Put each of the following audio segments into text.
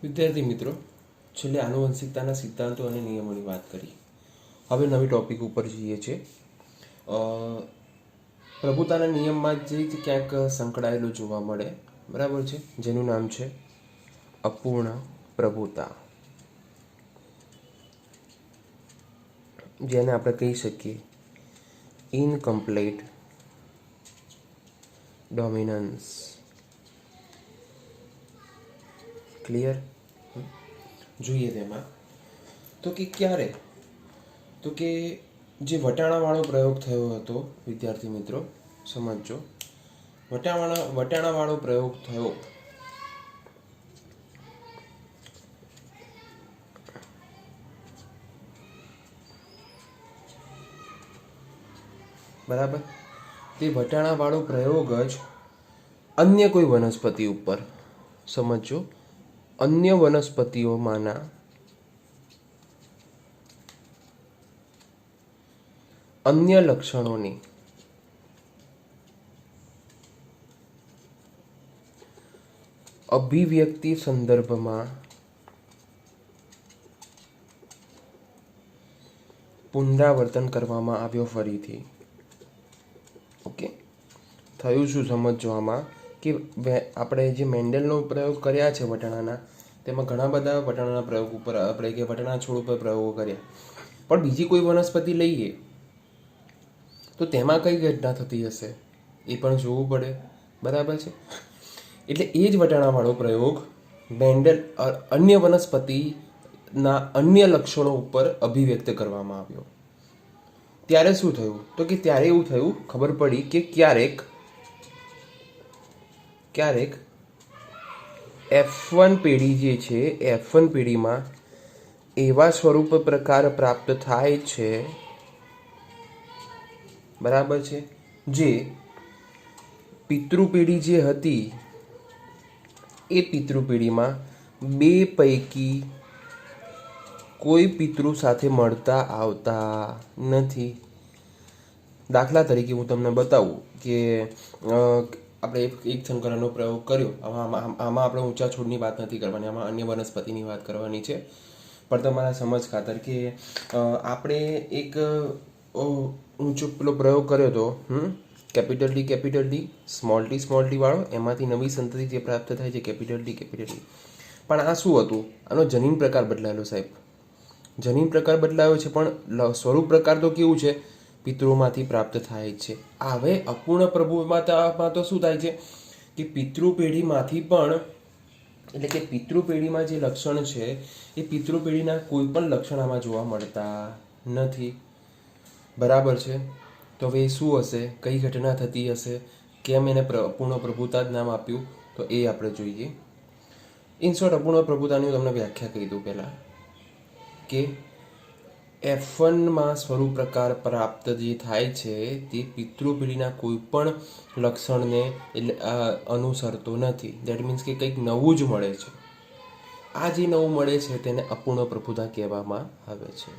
વિદ્યાર્થી મિત્રો, છેલ્લે આનુવંશિકતાના સિદ્ધાંતો અને નિયમોની વાત કરી. હવે નવી ટોપિક ઉપર જઈએ છીએ. પ્રભુતાના નિયમમાં જ ક્યાંક સંકળાયેલું જોવા મળે, બરાબર છે, જેનું નામ છે અપૂર્ણ પ્રભુતા, જેને આપણે કહી શકીએ ઇનકમ્પ્લીટ ડોમિનન્સ. ક્લિયર? જોઈએ તેમાં તો કે ક્યારે, તો કે જે વટાણાવાળો પ્રયોગ થયો હતો, વિદ્યાર્થી મિત્રો સમજો, વટાણાવાળો પ્રયોગ થયો બરાબર. તે વટાણાવાળો પ્રયોગ જ અન્ય કોઈ વનસ્પતિ ઉપર, સમજો, અન્ય વનસ્પતિઓમાંના અન્ય લક્ષણોની અભિવ્યક્તિ સંદર્ભમાં પુનરાવર્તન કરવામાં આવ્યો ફરીથી. ઓકે, થયું શું સમજો આમાં, કે આપણે જે મેન્ડલનો પ્રયોગ કર્યા છે વટાણાના, તેમાં ઘણા બધા વટાણાના પ્રયોગ ઉપર આપણે કે વટાણા છોડ ઉપર પ્રયોગો કર્યા, પણ બીજી કોઈ વનસ્પતિ લઈએ તો તેમાં કઈ ઘટના થતી હશે એ પણ જોવું પડે, બરાબર છે. એટલે એ જ વટાણાવાળો પ્રયોગ મેન્ડલ અન્ય વનસ્પતિના અન્ય લક્ષણો ઉપર અભિવ્યક્ત કરવામાં આવ્યો. ત્યારે શું થયું, તો કે ત્યારે એવું થયું, ખબર પડી કે ક્યારેક F1 પેઢી જે છે, F1 પેઢીમાં એવા સ્વરૂપ પ્રકાર પ્રાપ્ત થાય છે, બરાબર છે, જે પિતૃ પેઢી જે હતી એ પિતૃ પેઢીમાં બે પૈકી કોઈ પિતૃ સાથે મળતા આવતા નથી. દાખલા તરીકે હું તમને બતાવું કે આપણે એક સંકરણનો પ્રયોગ કર્યો. આમાં આપણે ઊંચા છોડની વાત નથી કરવાની, આમાં અન્ય વનસ્પતિની વાત કરવાની છે. પણ તમારા સમજ ખાતર કે આપણે એક ઊંચો પેલો પ્રયોગ કર્યો હતો, કેપિટલ ડી સ્મોલ ટી વાળો, એમાંથી નવી સંતતિ જે પ્રાપ્ત થાય છે કેપિટલ ડી. પણ આ શું હતું, આનો જનીન પ્રકાર બદલાયેલો સાહેબ, જનીન પ્રકાર બદલાયો છે, પણ સ્વરૂપ પ્રકાર તો કેવું છે, પિતૃમાંથી પ્રાપ્ત થાય છે. હવે અપૂર્ણ પ્રભુતામાં તો શું થાય છે કે પિતૃ પેઢીમાંથી પણ, એટલે કે પિતૃ પેઢીમાં જે લક્ષણ છે એ પિતૃ પેઢીના કોઈ પણ લક્ષણ આમાં જોવા મળતા નથી, બરાબર છે. તો હવે એ શું હશે, કઈ ઘટના થતી હશે, કેમ એને અપૂર્ણ પ્રભુતા જ નામ આપ્યું, તો એ આપણે જોઈએ. ઇન શોર્ટ, અપૂર્ણ પ્રભુતાની તમને વ્યાખ્યા કહી દઉં પહેલાં, કે F1માં સ્વરૂપ પ્રકાર પ્રાપ્ત જે થાય છે તે પિતૃ પેઢીના કોઈ પણ લક્ષણને અનુસરતો નથી. દેટ મીન્સ કે કંઈક નવું જ મળે છે. આ જે નવું મળે છે તેને અપૂર્ણ પ્રભુતા કહેવામાં આવે છે.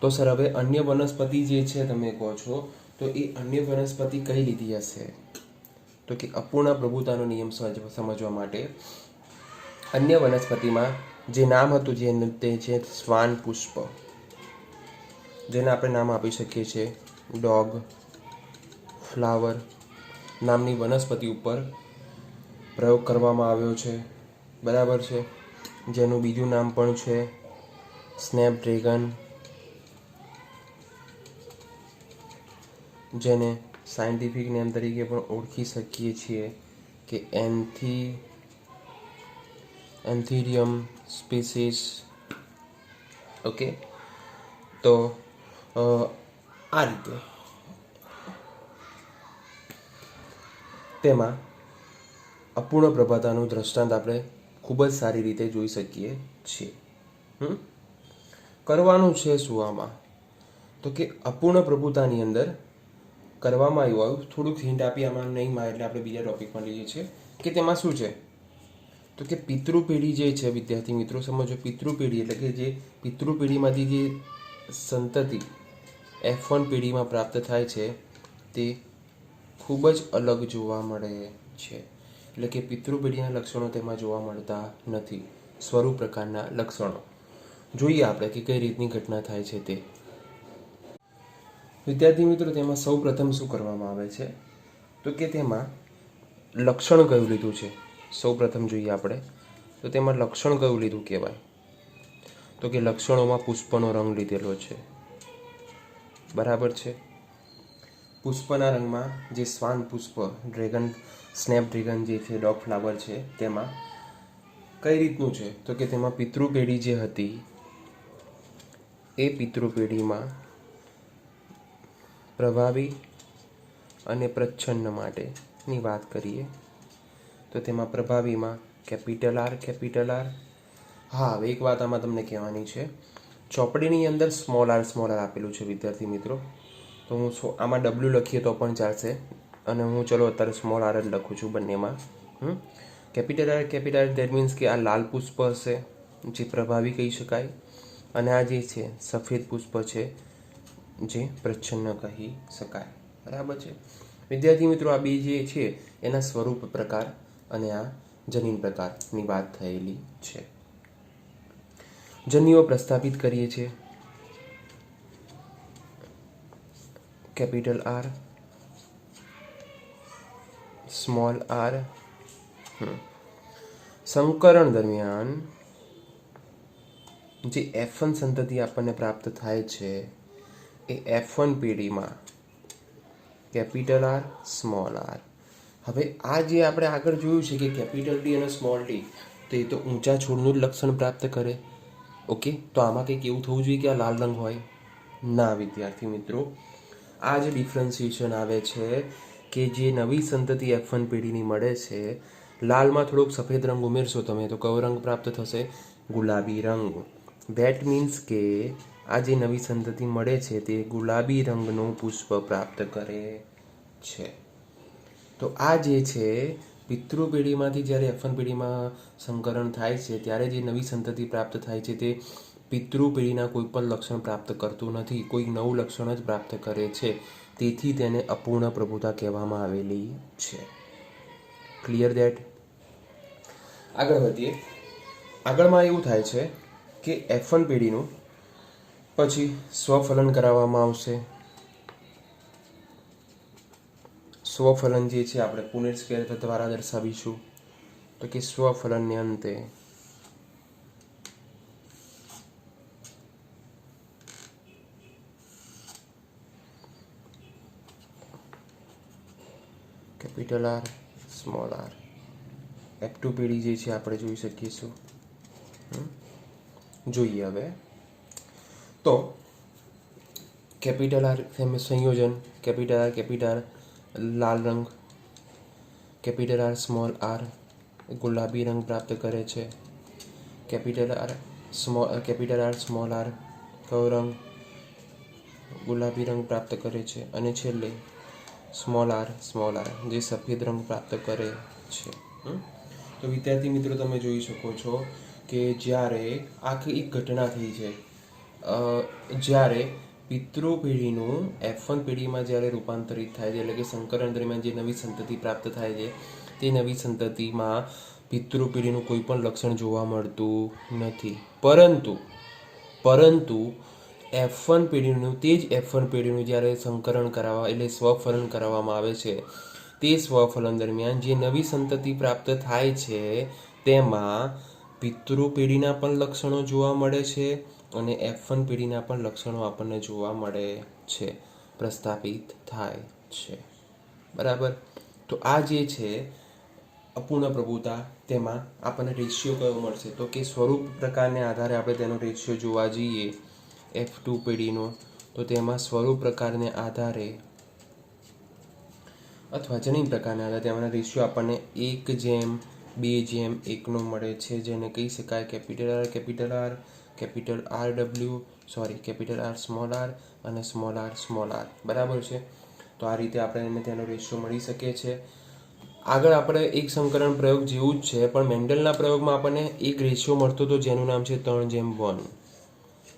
તો સર, હવે અન્ય વનસ્પતિ જે છે તમે કહો છો, તો એ અન્ય વનસ્પતિ કઈ લીધી હશે, તો કે અપૂર્ણ પ્રભુતાનો નિયમ સમજવા માટે અન્ય વનસ્પતિમાં જે નામ હતું તે છે શ્વાન પુષ્પ, જેને આપણે નામ આપી શકીએ છીએ ડોગ ફ્લાવર નામની વનસ્પતિ ઉપર પ્રયોગ કરવામાં આવ્યો છે, બરાબર છે. જેનું બીજું નામ પણ છે સ્નેપડ્રેગન, જેને સાયન્ટિફિક નેમ તરીકે પણ ઓળખી શકીએ છીએ કે એન્થીરિયમ સ્પીસીસ. ઓકે, તો આ રીતે તેમાં અપૂર્ણ પ્રભુતાનું દ્રષ્ટાંત આપણે ખૂબ જ સારી રીતે જોઈ શકીએ છીએ. કરવાનું છે શું આમાં, તો કે અપૂર્ણ પ્રભુતાની અંદર કરવામાં આવ્યું, થોડુંક હિન્ટ આપી આમાં નહીં માં, એટલે આપણે બીજા ટોપિકમાં લઈએ છીએ કે તેમાં શું છે, તો કે પિતૃ પેઢી જે છે, વિદ્યાર્થી મિત્રો સમજો, પિતૃ પેઢી એટલે કે જે પિતૃ પેઢીમાંથી જે સંતતિ F1 પેઢીમાં પ્રાપ્ત થાય છે તે ખૂબ જ અલગ જોવા મળે છે. એટલે કે પિતૃપેઢીના લક્ષણો તેમાં જોવા મળતા નથી. સ્વરૂપ પ્રકારના લક્ષણો જોઈએ આપણે કે કઈ રીતની ઘટના થાય છે તે. વિદ્યાર્થી મિત્રો, તેમાં સૌ પ્રથમ શું કરવામાં આવે છે તો કે તેમાં લક્ષણ કયું લીધું છે. સૌ પ્રથમ જોઈએ આપણે તો તેમાં લક્ષણ કયું લીધું કહેવાય તો કે લક્ષણોમાં પુષ્પનો રંગ લીધેલો છે. બરાબર છે. પુષ્પના રંગમાં જે શ્વાન પુષ્પ, ડ્રેગન, સ્નેપ ડ્રેગન જે છે, ડોગ ફ્લાવર છે, તેમાં કઈ રીતનું છે તો કે તેમાં પિતૃપેઢી જે હતી એ પિતૃપેઢીમાં પ્રભાવી અને પ્રચ્છન્ન માટેની વાત કરીએ તો તેમાં પ્રભાવીમાં કેપિટલ આર. હા, હવે એક વાત આમાં તમને કહેવાની છે. ચોપડીની અંદર સ્મોલ આર આપેલું છે વિદ્યાર્થી મિત્રો. તો હું આમાં ડબલ્યુ લખીએ તો પણ ચાલશે અને હું ચલો અત્યારે સ્મોલ આર જ લખું છું બંનેમાં. કેપિટલ આર દેટ મીન્સ કે આ લાલ પુષ્પ હશે જે પ્રભાવી કહી શકાય અને આ જે છે સફેદ પુષ્પ છે જે પ્રચ્છન્ન કહી શકાય. બરાબર છે વિદ્યાર્થી મિત્રો. આ બે જે છે એના સ્વરૂપ પ્રકાર અને આ જનીન પ્રકારની વાત થયેલી છે. જન્યુઓ પ્રસ્થાપિત કરીએ છીએ. Capital R, small R. સંકરણ દરમિયાન જે F1 સંતતિ આપણને પ્રાપ્ત થાય છે એ F1 પેઢીમાં કેપિટલ આર, સ્મોલ આર. હવે આ જે આપણે આગળ જોયું છે કે કેપિટલ ટી અને સ્મોલ ટી તો એ તો ઊંચા છોડનું જ લક્ષણ પ્રાપ્ત કરે. ઓકે, તો આમાં કંઈક એવું થવું જોઈએ કે આ લાલ રંગ હોય? ના વિદ્યાર્થી મિત્રો, આ જે ડિફરન્સિએશન આવે છે કે જે નવી સંતતિ F1 પેઢીની મળે છે, લાલમાં થોડોક સફેદ રંગ ઉમેરશો તમે તો કયો રંગ પ્રાપ્ત થશે? ગુલાબી રંગ. ધેટ મીન્સ કે આ જે નવી સંતતિ મળે છે તે ગુલાબી રંગનું પુષ્પ પ્રાપ્ત કરે છે. તો આ જે છે પિતૃ પેઢીમાંથી જ્યારે F1 પેઢીમાં સંકરણ થાય છે ત્યારે જે નવી સંતતિ પ્રાપ્ત થાય છે તે પિતૃ પેઢીના કોઈ પણ લક્ષણ પ્રાપ્ત કરતું નથી, કોઈ નવું લક્ષણ જ પ્રાપ્ત કરે છે. તેથી તેને અપૂર્ણ પ્રભુતા કહેવામાં આવેલી છે. Clear that? આગળ વધીએ. આગળમાં એવું થાય છે કે F1 પેઢીનું પછી સ્વફલન કરાવવામાં આવશે. સ્વફલન જે છે આપણે પુનેટ સ્ક્વેર દ્વારા દર્શાવીશું તો કે સ્વફલનને અંતે capital R, small R. F2 પેઢી જે છે આપણે જોઈ શકીશું. જોઈએ હવે તો કેપિટલ આર સંયોજન કેપિટલ આર લાલ રંગ, કેપિટલ આર સ્મોલ આર ગુલાબી રંગ પ્રાપ્ત કરે છે. કેપિટલ આર સ્મોલ આર કયો રંગ? ગુલાબી રંગ પ્રાપ્ત કરે છે. અને છેલ્લે સ્મોલ આર જે સફેદ રંગ પ્રાપ્ત કરે છે. તો વિદ્યાર્થી મિત્રો, તમે જોઈ શકો છો કે જ્યારે આખી એક ઘટના થઈ છે, જ્યારે પિતૃ પેઢીનું F1 પેઢીમાં જ્યારે રૂપાંતરિત થાય છે, એટલે કે સંકરણ દરમિયાન જે નવી સંતતિ પ્રાપ્ત થાય છે તે નવી સંતતિમાં પિતૃ પેઢીનું કોઈ પણ લક્ષણ જોવા મળતું નથી. પરંતુ F1 પેઢીનું તે જ F1 પેઢીનું જ્યારે સંકરણ કરાવવા એટલે સ્વફલન કરાવવામાં આવે છે, તે સ્વફલન દરમિયાન જે નવી સંતતિ પ્રાપ્ત થાય છે તેમાં પિતૃ પેઢીના પણ લક્ષણો જોવા મળે છે અને F1 પેઢીના પણ લક્ષણો આપણને જોવા મળે છે, પ્રસ્થાપિત થાય છે. બરાબર. તો આ જે છે અપૂર્ણ પ્રભુતા, તેમાં આપણને રેશિયો કયો મળશે તો કે સ્વરૂપ પ્રકારને આધારે આપણે તેનો રેશિયો જોવા જઈએ F2 પેઢીનો તો તેમાં સ્વરૂપ પ્રકારને આધારે અથવા જનીન પ્રકારના આધારે તેમાંના રેશિયો આપણને 1:2:1 મળે છે, જેને કહી શકાય કેપિટલ આર સ્મોલ આર અને સ્મોલ આર. બરાબર છે. તો આ રીતે આપણે તેનો રેશિયો મળી શકે છે. આગળ આપણે એક સંકરણ પ્રયોગ જેવું જ છે, પણ મેન્ડલના પ્રયોગમાં આપણને એક રેશિયો મળતો હતો જેનું નામ છે 3:1.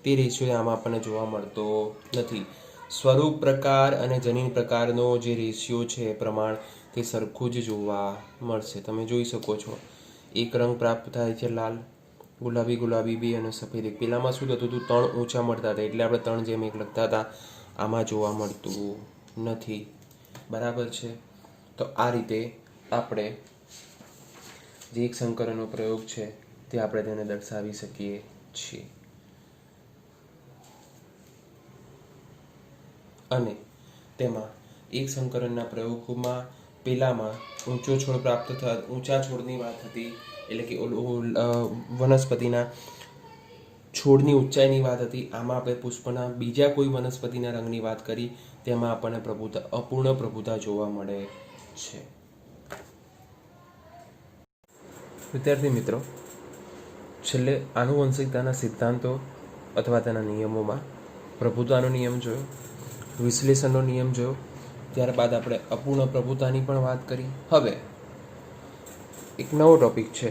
તે રેશિયો આમાં આપણને જોવા મળતો નથી. સ્વરૂપ પ્રકાર અને જનીન પ્રકારનો જે રેશિયો છે પ્રમાણ તે સરખું જ જોવા મળશે. તમે જોઈ શકો છો એક રંગ પ્રાપ્ત થાય છે લાલ, ગુલાબી ગુલાબી બી અને સફેદ એક. પેલામાં શું થતું હતું, 3 ઊંચા મળતા હતા એટલે આપણે 3 જેમ 1 લખતા હતા. આમાં જોવા મળતું નથી. બરાબર છે. તો આ રીતે આપણે જે એક સંકરણનો પ્રયોગ છે તે આપણે તેને દર્શાવી શકીએ છીએ. અને તેમાં એક સંકરણના પ્રયોગમાં પહેલામાં ઊંચો છોડ પ્રાપ્ત થતા, ઊંચા છોડની વાત હતી, એટલે કે વનસ્પતિના છોડની ઊંચાઈની વાત હતી. આમાં આપણે પુષ્પના બીજા કોઈ વનસ્પતિના રંગની વાત કરી, તેમાં આપણને અપૂર્ણ પ્રભુતા જોવા મળે છે. વિદ્યાર્થી મિત્રો, છેલ્લે આનુવંશિકતાના સિદ્ધાંતો અથવા તેના નિયમોમાં પ્રભુતાનો નિયમ જોયો, વિશ્લેષણનો નિયમ જોયો, ત્યારબાદ આપણે અપૂર્ણ પ્રભુતાની પણ વાત કરી. હવે એક નવો ટોપિક છે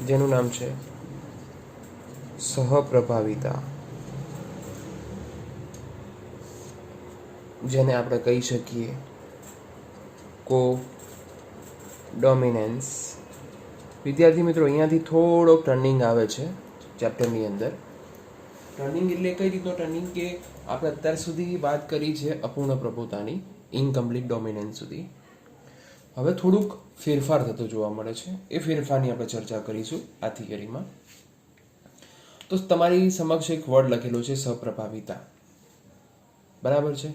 જેનું નામ છે સહપ્રભાવિતા, જેને આપણે કહી શકીએ કો ડોમિનેન્સ. વિદ્યાર્થી મિત્રો, અહીંયાથી થોડોક ટર્નિંગ આવે છે ચેપ્ટરની અંદર. ટર્નિંગ એટલે કઈ રીતનો ટર્નિંગ કે આપણે અત્યાર સુધી વાત કરી છે અપૂર્ણ પ્રભુતાની, ઇનકમ્પ્લીટ ડોમિનન્સ સુધી. હવે થોડુંક ફેરફાર થતો જોવા મળે છે. એ ફેરફારની આપણે ચર્ચા કરીશું આ થિયરીમાં. તો તમારી સમક્ષ એક વર્ડ લખેલો છે સપ્રભાવિતા. બરાબર છે.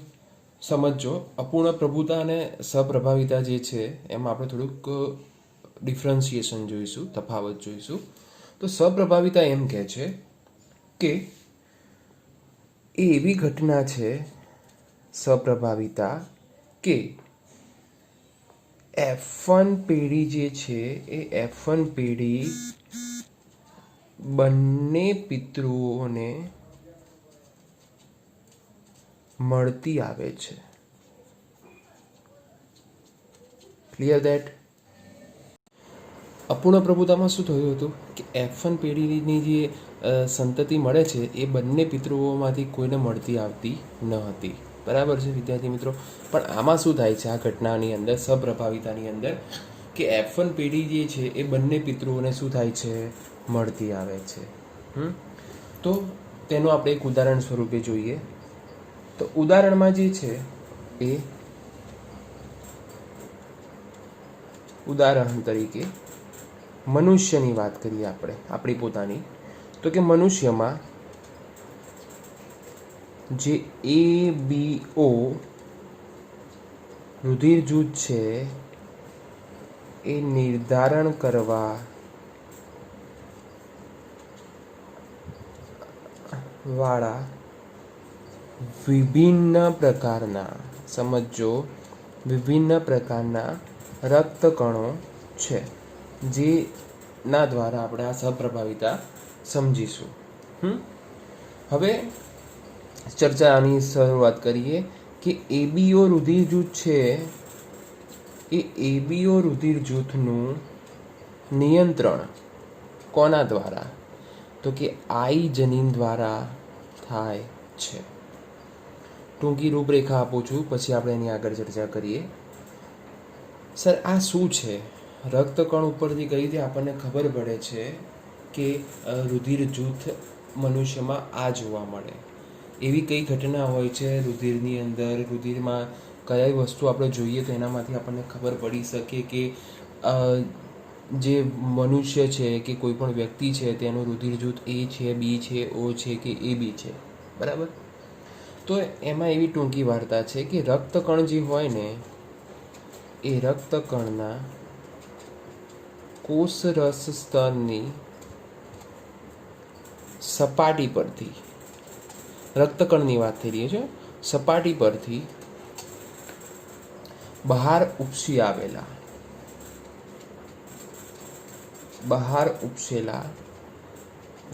સમજો, અપૂર્ણ પ્રભુતા અને સપ્રભાવિતા જે છે એમાં આપણે થોડુંક ડિફરન્સિએશન જોઈશું, તફાવત જોઈશું. તો સપ્રભાવિતા એમ કહે છે કે એ એવી ઘટના છે સપ્રભાવિતા કે F1 પેઢી જે છે એ F1 પેઢી બંને પિતૃઓને મળતી આવે છે. Clear that? અપૂર્ણ પ્રભુતામાં શું થયું હતું કે F1 પેઢીની જે સંતતિ મળે છે એ બંને પિતૃઓમાંથી કોઈને મળતી આવતી ન હતી. બરાબર છે વિદ્યાર્થી મિત્રો? પણ આમાં શું થાય છે આ ઘટનાની અંદર, સપ્રભાવિતાની અંદર, કે F1 પેઢી જે છે એ બંને પિતૃઓને શું થાય છે, મળતી આવે છે. તો તેનું આપણે એક ઉદાહરણ સ્વરૂપે જોઈએ. તો ઉદાહરણમાં જે છે એ ઉદાહરણ તરીકે મનુષ્યની વાત કરીએ આપણે, આપણી પોતાની. તો કે મનુષ્યમાં જે ABO રુધિર જૂથ છે એ નિર્ધારણ કરવા વાળા વિભિન્ન પ્રકારના, સમજો, વિભિન્ન પ્રકારના રક્તકણો છે, જેના દ્વારા આપણે આ સપ્રભાવિતા સમજીશું. હવે ચર્ચાની શરૂઆત કરીએ કે ABO રુધિર જૂથ છે એ ABO રુધિર જૂથનું નિયંત્રણ કોના દ્વારા? તો કે આઈ જનીન દ્વારા થાય છે. ટૂંકી રૂપરેખા આપું છું, પછી આપણે એની આગળ ચર્ચા કરીએ. સર, આ શું છે? રક્તકણ ઉપરથી કઈ રીતે આપણને ખબર પડે છે કે રુધિર જૂથ મનુષ્યમાં આ જોવા મળે? એવી કઈ ઘટના હોય છે રુધિરની અંદર, રુધિરમાં કઈ વસ્તુ આપણે જોઈએ તો એનામાંથી આપણને ખબર પડી શકે કે જે મનુષ્ય છે કે કોઈ પણ વ્યક્તિ છે તેનું રુધિર જૂથ A છે, B છે, O છે કે AB છે. બરાબર? તો એમાં એવી ટૂંકી વાર્તા છે કે રક્તકણ જે હોય ને એ રક્તકણના કોષરસ સ્તરની સપાટી પરથી, રક્તકણની વાત થઈ રહી છે, સપાટી પરથી બહાર ઉપસેલા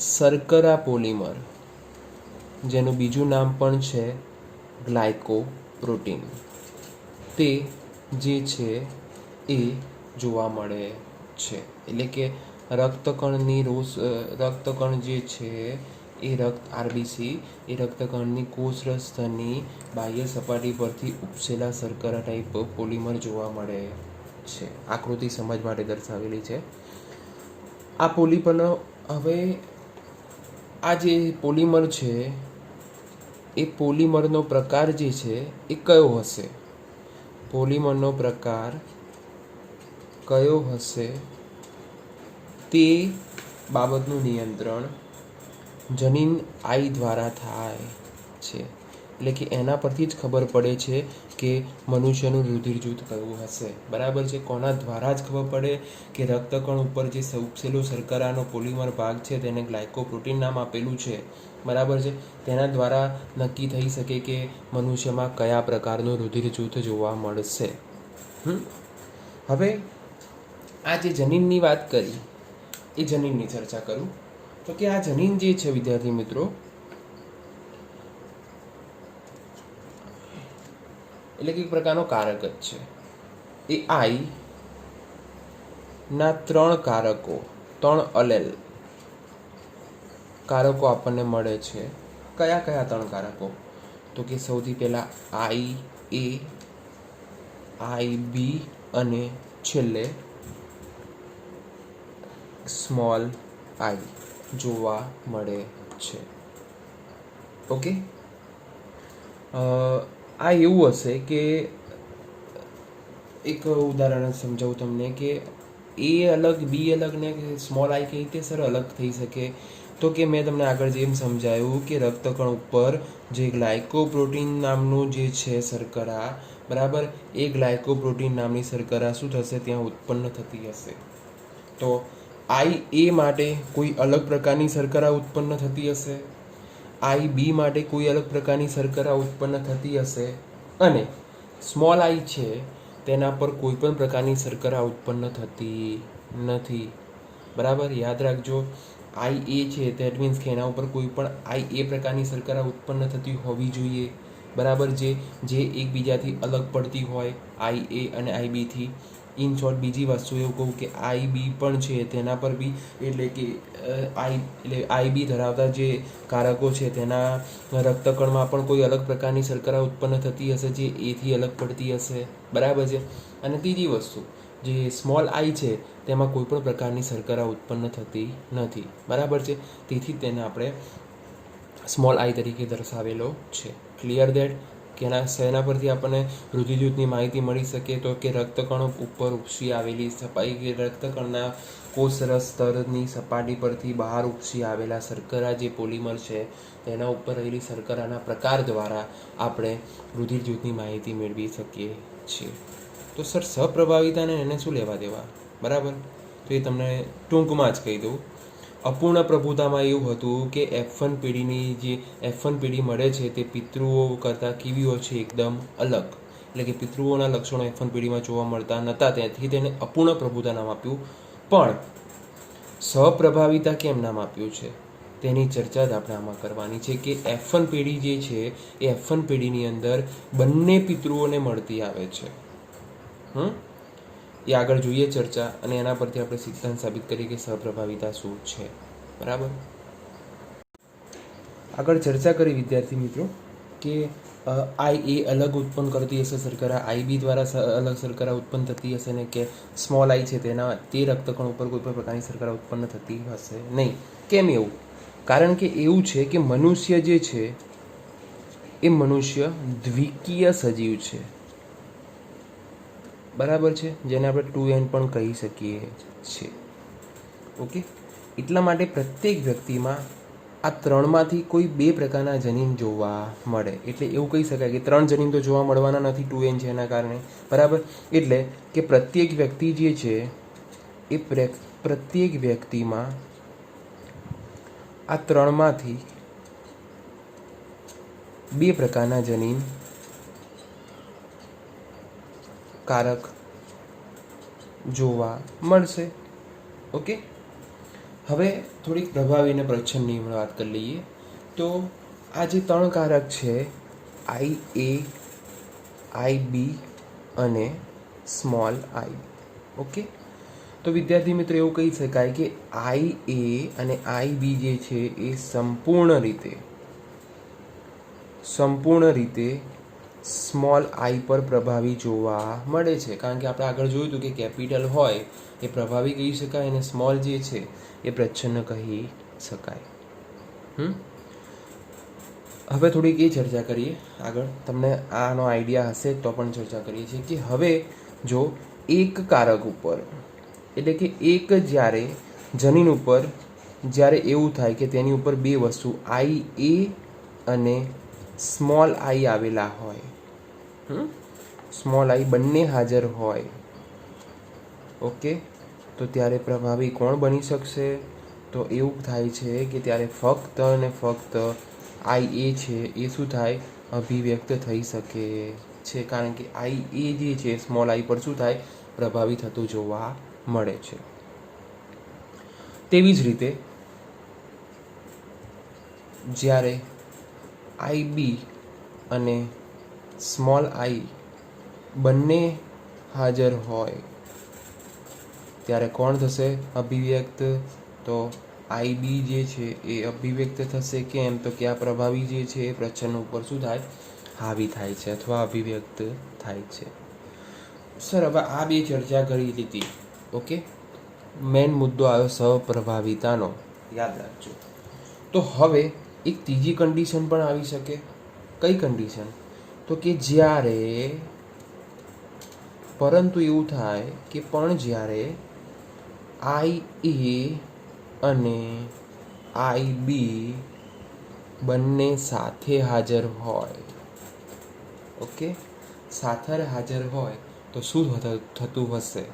શર્કરા પોલિમર, જેનું બીજું નામ પણ છે ગ્લાયકોપ્રોટીન, તે જે છે એ જોવા મળે છે. એટલે કે રક્તકણ જે છે એ આરબીસી એ રક્તકણની કોષરસ સ્તરની બાહ્ય સપાટી પરથી ઉપસેલા શર્કરા ટાઈપ પોલિમર જોવા મળે છે. આકૃતિ સમજ માટે દર્શાવેલી છે. આ પોલિમરનો હવે આ જે પોલિમર છે એ પોલિમરનો પ્રકાર જે છે એ કયો હશે? પોલિમરનો પ્રકાર કયો હશે તે બાબતનું નિયંત્રણ જનીન આઈ દ્વારા થાય છે. એટલે કે એના પરથી જ ખબર પડે છે કે મનુષ્યનું રુધિર જૂથ કયું હશે. બરાબર છે. કોના દ્વારા જ ખબર પડે કે રક્તકણ ઉપર જે ઉપસેલો શર્કરાનો પોલિમર ભાગ છે તેને ગ્લાયકોપ્રોટીન નામ આપેલું છે. બરાબર છે. તેના દ્વારા નક્કી થઈ શકે કે મનુષ્યમાં કયા પ્રકારનું રુધિર જૂથ જોવા મળશે. હવે આ જે જનીનની વાત કરી એ જનીનની ચર્ચા કરું તો કે આ જનીન જે છે વિદ્યાર્થી મિત્રો એટલે કે એક પ્રકારનો કારક જ છે. એ આઈ ના 3 કારકો 3 અલેલ કારકો આપણને મળે છે. કયા કયા 3 કારકો? તો કે સૌથી પહેલા આઈ એ, આઈ બી અને છેલ્લે સ્મોલ આઈ જોવા મળે છે. ઓકે, આ એવું હશે કે એક ઉદાહરણ સમજાવું તમને કે એ અલગ બી અલગ ને સ્મોલ આઈ કઈ રીતે સર અલગ થઈ શકે? તો કે મેં તમને આગળ જેમ સમજાવ્યું કે રક્તકણ ઉપર જે ગ્લાયકોપ્રોટીન નામનું જે છે શર્કરા, બરાબર, એ ગ્લાયકોપ્રોટીન નામની શર્કરા શું થશે? ત્યાં ઉત્પન્ન થતી હશે. તો આઈ એ માટે કોઈ અલગ પ્રકારની શર્કરા ઉત્પન્ન થતી હશે, આઈ બી માટે કોઈ અલગ પ્રકારની શર્કરા ઉત્પન્ન થતી હશે અને સ્મોલ આઈ છે તેના પર કોઈ પણ પ્રકારની શર્કરા ઉત્પન્ન થતી નથી. બરાબર, યાદ રાખજો. આઈ એ છે ધેટ મીન્સ કે એના ઉપર કોઈ પણ આઈ એ પ્રકારની શર્કરા ઉત્પન્ન થતી હોવી જોઈએ. બરાબર, જે એકબીજાથી અલગ પડતી હોય આઈ એ અને આઈ બીથી. ઇન શોર્ટ બીજી વસ્તુ એવું કહું કે આઈ બી પણ છે તેના પર બી એટલે કે આઈ બી ધરાવતા જે કારકો છે તેના રક્તકણમાં પણ કોઈ અલગ પ્રકારની શર્કરા ઉત્પન્ન થતી હશે જે એથી અલગ પડતી હશે. બરાબર છે. અને ત્રીજી વસ્તુ જે સ્મોલ આઈ છે તેમાં કોઈ પણ પ્રકારની શર્કરા ઉત્પન્ન થતી નથી. બરાબર છે. તેથી તેને આપણે સ્મોલ આઈ તરીકે દર્શાવેલો છે. Clear that? કે શેના પરથી આપણને રુધિરજૂથની માહિતી મળી શકે? તો કે રક્તકણો ઉપર ઉપસી આવેલી સપાટી કે રક્તકણના કોષરસ સ્તરની સપાટી પરથી બહાર ઉપસી આવેલા શર્કરા જે પોલિમર છે તેના ઉપર રહેલી શર્કરાના પ્રકાર દ્વારા આપણે રુધિરજૂથની માહિતી મેળવી શકીએ છીએ. તો સર સપ્રભાવિતાને એને શું લેવા દેવા? બરાબર, તો એ તમને ટૂંકમાં જ કહી દઉં. અપૂર્ણ પ્રભુતામાં એવું હતું કે F1 પેઢીની જે F1 પેઢી મળે છે તે પિતૃઓ કરતાં કેવી હોય છે? એકદમ અલગ. એટલે કે પિતૃઓના લક્ષણો F1 પેઢીમાં જોવા મળતા નહોતા, તેથી તેને અપૂર્ણ પ્રભુતા નામ આપ્યું. પણ સપ્રભાવિતા કેમ નામ આપ્યું છે તેની ચર્ચા જ આપણે આમાં કરવાની છે કે F1 પેઢી જે છે એ F1 પેઢીની અંદર બંને પિતૃઓને મળતી આવે છે. એ આગળ જોઈએ ચર્ચા, અને એના પરથી આપણે સિદ્ધાંત સાબિત કરીએ કે સપ્રભાવિતા શું છે. બરાબર, આગળ ચર્ચા કરી વિદ્યાર્થી મિત્રો કે આઈ એ અલગ ઉત્પન્ન કરતી હશે શર્કરા, આઈ બી દ્વારા અલગ શર્કરા ઉત્પન્ન થતી હશે ને કે સ્મોલ આઈ છે તે રક્તકણ ઉપર કોઈ પણ પ્રકારની શર્કરા ઉત્પન્ન થતી હશે નહીં. કેમ એવું? કારણ કે એવું છે કે મનુષ્ય જે છે એ મનુષ્ય દ્વિકીય સજીવ છે. બરાબર છે, જેને આપણે 2n પણ કહી શકીએ છીએ. ઓકે, એટલા માટે પ્રત્યેક વ્યક્તિમાં આ 3માંથી કોઈ 2 પ્રકારના જનીન જોવા મળે. એટલે એવું કહી શકાય કે 3 જનીન તો જોવા મળવાના નથી 2n છે એના કારણે. બરાબર, એટલે કે પ્રત્યેક વ્યક્તિ જે છે એ પ્રત્યેક વ્યક્તિમાં આ 3માંથી 2 પ્રકારના જનીન કારક જોવા મળશે. ઓકે, હવે થોડીક પ્રભાવી અને પ્રચ્છન્નની વાત કરી લઈએ. તો આ જે 3 કારક છે આઈ એ, આઈ બી અને સ્મોલ આઈ. ઓકે, તો વિદ્યાર્થી મિત્રો એવું કહી શકાય કે આઈ એ અને આઈ બી જે છે એ સંપૂર્ણ રીતે સ્મોલ આઈ પર પ્રભાવી જોવા મળે છે. કારણ કે આપણે આગળ જોયું હતું કે કેપિટલ હોય એ પ્રભાવી કહી શકાય અને સ્મોલ જે છે એ પ્રચ્છન્ન કહી શકાય. હવે થોડીક એ ચર્ચા કરીએ આગળ. તમને આનો આઈડિયા હશે તો પણ ચર્ચા કરીએ છીએ કે હવે જો એક કારક ઉપર એટલે કે એક જ્યારે જનીન ઉપર જ્યારે એવું થાય કે તેની ઉપર બે વસ્તુ આઈ એ અને સ્મોલ આઈ આવેલા હોય, સ્મોલ આઈ બંને હાજર હોય, ઓકે, તો ત્યારે પ્રભાવી કોણ બની શકશે? તો એવું થાય છે કે ત્યારે ફક્ત અને ફક્ત આઈ એ છે એ શું થાય? અભિવ્યક્ત થઈ શકે છે. કારણ કે આઈ એ જે છે સ્મોલ આઈ પર શું થાય? પ્રભાવી થતું જોવા મળે છે. તેવી જ રીતે જ્યારે આઈ બી અને સ્મોલ આઈ બંને હાજર હોય ત્યારે કોણ થશે અભિવ્યક્ત? તો આઈ બી જે છે એ અભિવ્યક્ત થશે. કેમ? તો કે આ પ્રભાવી જે છે એ પ્રચ્છન્ન ઉપર શું થાય? હાવી થાય છે અથવા અભિવ્યક્ત થાય છે. સર હવે આ બે ચર્ચા કરી લીધી, ઓકે. મેઇન મુદ્દો આવ્યો સહપ્રભાવિતાનો, યાદ રાખજો. તો હવે એક ત્રીજી કન્ડિશન પણ આવી શકે. કઈ કન્ડિશન? તો કે જ્યારે, પરંતુ એવું થાય કે પણ જ્યારે આઈ એ અને આઈ બી બંને સાથે હાજર હોય, ઓકે, સાથે હાજર હોય તો શું થતું હશે?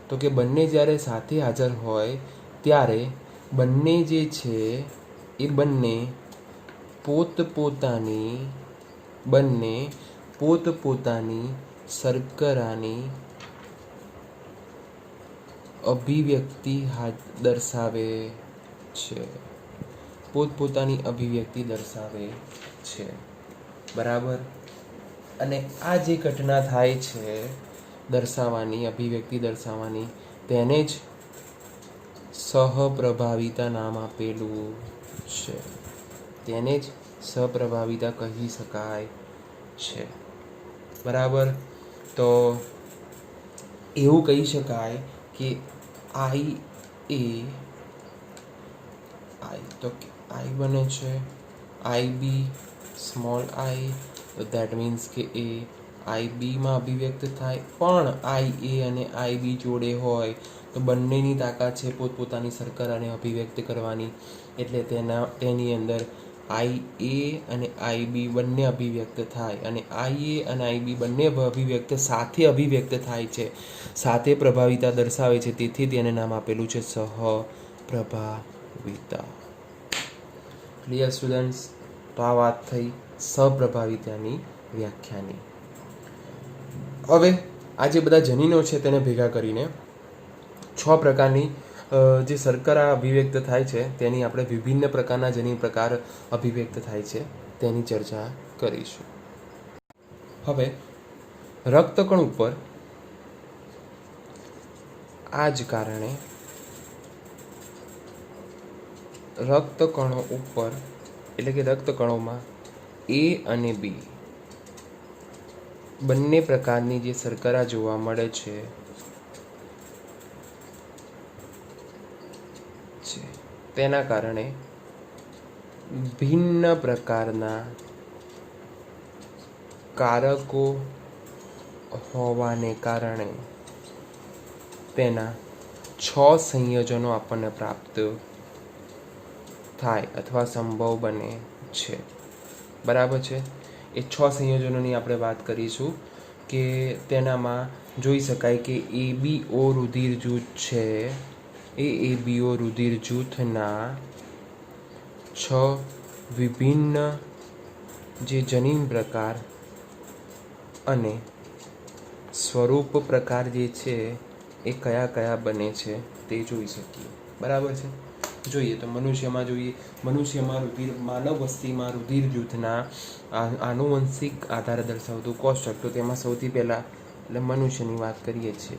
તો કે બંને જ્યારે સાથે હાજર હોય ત્યારે બંને જે છે એ બંને પોતપોતાની શર્કરાની અભિવ્યક્તિ દર્શાવે છે. પોતપોતાની અભિવ્યક્તિ દર્શાવે છે, બરાબર. અને આ જે ઘટના થાય છે દર્શાવવાની, અભિવ્યક્તિ દર્શાવવાની, તેને જ સહપ્રભાવિતા નામ આપેલું છે. તેને જ સહપ્રભાવિતા કહી શકાય છે, બરાબર. તો એવું કહી શકાય કે આઈ એ તો આઈ બને છે, આઈ બી સ્મોલ આઈ, તો દેટ મીન્સ કે એ આઈ બીમાં અભિવ્યક્ત થાય. પણ આઈ એ અને આઈ બી જોડે હોય તો બંનેની તાકાત છે પોતપોતાની શર્કરાને અભિવ્યક્ત કરવાની. એટલે તેની અંદર આઈ એ અને આઈ બી બંને અભિવ્યક્ત થાય. અને આઈ એ અને આઈ બી બંને સાથે અભિવ્યક્ત થાય છે, સાથે પ્રભાવિતા દર્શાવે છે. તેથી તેને નામ આપેલું છે સહપ્રભાવિતા. Clear students? તો આ વાત થઈ સહપ્રભાવિતાની વ્યાખ્યાની. હવે આ જે બધા જનીનો છે તેને ભેગા કરીને 6 પ્રકારની જે શર્કરા અભિવ્યક્ત થાય છે તેની આપણે વિભિન્ન પ્રકારના જનીન પ્રકાર અભિવ્યક્ત થાય છે તેની ચર્ચા કરીશું. હવે રક્તકણ ઉપર આ જ કારણે રક્તકણો ઉપર એટલે કે રક્તકણોમાં એ અને બી બંને પ્રકારની જે શર્કરા જોવા મળે છે તેના કારણે ભિન્ન પ્રકારના કારકો હોવાને કારણે તેના 6 સંયોજનો આપણને પ્રાપ્ત થાય અથવા સંભવ બને છે, બરાબર છે. એ 6 સંયોજનોની આપણે વાત કરીશું કે તેનામાં જોઈ શકાય કે ABO રુધિર જૂથ છે. એ ABO રુધિર જૂથના 6 વિભિન્ન જે જનીન પ્રકાર અને સ્વરૂપ પ્રકાર જે છે એ કયા કયા બને છે તે જોઈ શકીએ, બરાબર છે. જોઈએ તો મનુષ્યમાં માનવ વસ્તીમાં રુધિર જૂથના આનુવંશિક આધારે દર્શાવતું કોષ્ટક. તો તેમાં સૌથી પહેલાં એટલે મનુષ્યની વાત કરીએ છીએ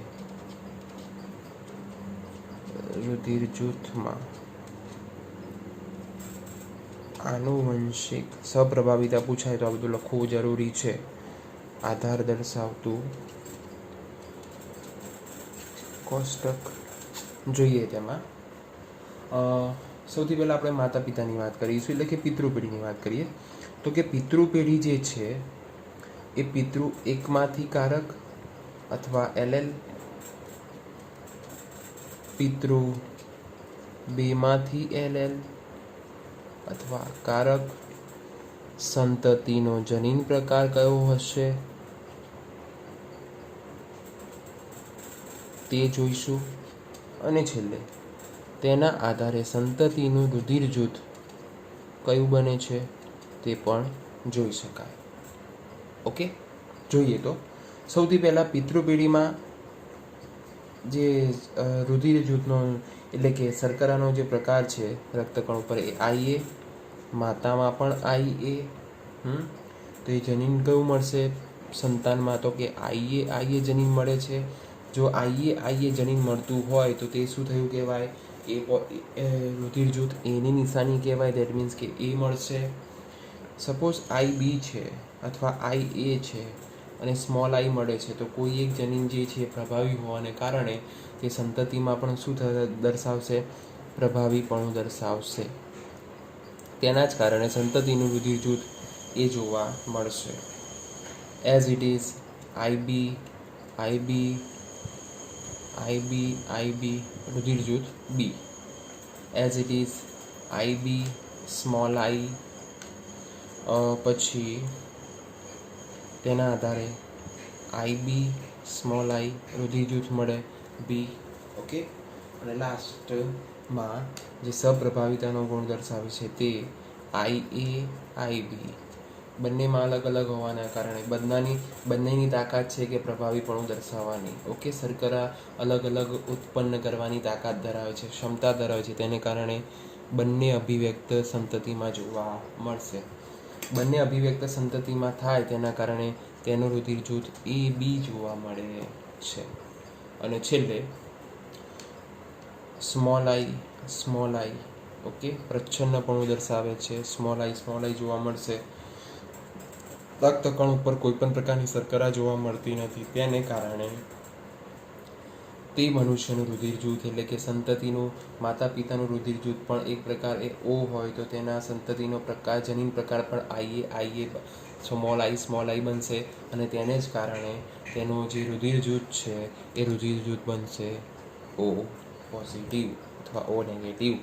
રુધિર જૂથમાં આનુવંશિક સપ્રભાવિતા પૂછાય તો આ બધું લખવું જરૂરી છે. આધાર દર્શાવતું કોષ્ટક જોઈએ. તેમાં સૌથી પહેલાં આપણે માતા પિતાની વાત કરીશું, એટલે કે પિતૃપેઢીની વાત કરીએ તો કે પિતૃપેઢી જે છે એ પિતૃ એકમાંથી કારક અથવા LL, પિતૃ બેમાંથી LL અથવા કારક. સંતતિનો જનીન પ્રકાર કયો હશે તે જોઈશું. અને છેલ્લે તેના આધારે સંતતિનું રુધિર જૂથ કયું બને છે તે પણ જોઈ શકાય. ઓકે, જોઈએ તો સૌથી પહેલાં પિતૃપેઢીમાં જે રુધિર જૂથનો એટલે કે શર્કરાનો જે પ્રકાર છે રક્તકણ ઉપર એ IA, માતામાં પણ IA. તો એ જનીન કયું મળશે સંતાનમાં? તો કે IA જનીન મળે છે. જો IA જનીન મળતું હોય તો તે શું થયું કહેવાય? એ રુધિર જૂથ એની નિશાની કહેવાય. દેટ મીન્સ કે એ મળશે. સપોઝ IB છે અથવા IA છે અને સ્મોલ I મળે છે તો કોઈ એક જનીન જે છે પ્રભાવી હોવાને કારણે તે સંતતિમાં પણ શું દર્શાવશે? પ્રભાવીપણું દર્શાવશે. તેના જ કારણે સંતતિનું રુધિર જૂથ એ જોવા મળશે. એઝ ઇટ ઇઝ IB રુધિર જૂથ B. As it is IB small I, પછી તેના આધારે IB સ્મોલ I રુધિર જૂથ મળે B. ઓકે, અને લાસ્ટમાં જે સપ્રભાવિતાનો ગુણ દર્શાવે છે તે IB. બંનેમાં અલગ અલગ હોવાના કારણે બંનેની તાકાત છે કે પ્રભાવીપણું દર્શાવવાની. ઓકે, શર્કરા અલગ અલગ ઉત્પન્ન કરવાની તાકાત ધરાવે છે, ક્ષમતા ધરાવે છે. તેને કારણે બંને અભિવ્યક્ત સંતતિમાં જોવા મળશે. બંને અભિવ્યક્ત સંતતિમાં થાય તેના કારણે તેનું રુધિર જૂથ AB જોવા મળે છે. અને છેલ્લે સ્મોલ I ઓકે પ્રચ્છન્નપણું દર્શાવે છે. સ્મોલ I જોવા મળશે. રક્તકણ ઉપર કોઈ પણ પ્રકારની શર્કરા જોવા મળતી નથી. તેને કારણે તે મનુષ્યનું રુધિર જૂથ એટલે કે સંતતિનું માતા પિતાનું રુધિર જૂથ પણ એક પ્રકાર એ O હોય તો તેના સંતતિનો પ્રકાર જનીન પ્રકાર પણ IA સ્મોલ I બનશે. અને તેને જ કારણે તેનું જે રુધિર જૂથ છે એ રુધિર જૂથ બનશે O પોઝિટિવ અથવા O નેગેટિવ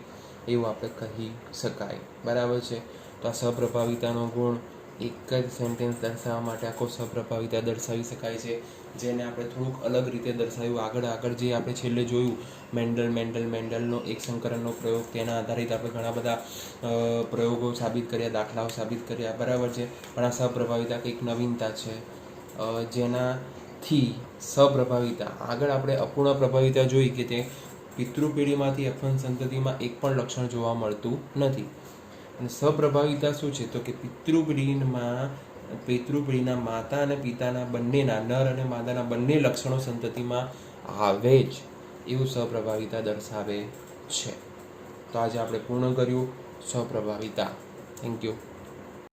એવું આપણે કહી શકાય. બરાબર છે. તો આ સપ્રભાવિતાનો ગુણ એક જ સેન્ટેન્સ દર્શાવવા માટે આખો સપ્રભાવિતા દર્શાવી શકાય છે, જેને આપણે થોડુંક અલગ રીતે દર્શાવ્યું. આગળ જે આપણે છેલ્લે જોયું મેન્ડલનો એક સંકરણનો પ્રયોગ, તેના આધારિત આપણે ઘણા બધા પ્રયોગો સાબિત કર્યા, દાખલાઓ સાબિત કર્યા. બરાબર છે. પણ આ સપ્રભાવિતા કંઈક નવીનતા છે, જેનાથી સપ્રભાવિતા આગળ આપણે અપૂર્ણ પ્રભાવિતા જોઈ કે તે પિતૃપેઢીમાંથી F1 સંતતિમાં એક પણ લક્ષણ જોવા મળતું નથી. અને સપ્રભાવિતા શું છે? તો કે પિતૃપેઢીના માતા અને પિતાના બંનેના નર અને માદાના બંને લક્ષણો સંતતિમાં આવે જ એવું સપ્રભાવિતા દર્શાવે છે. તો આજે આપણે પૂર્ણ કર્યું સપ્રભાવિતા. Thank you.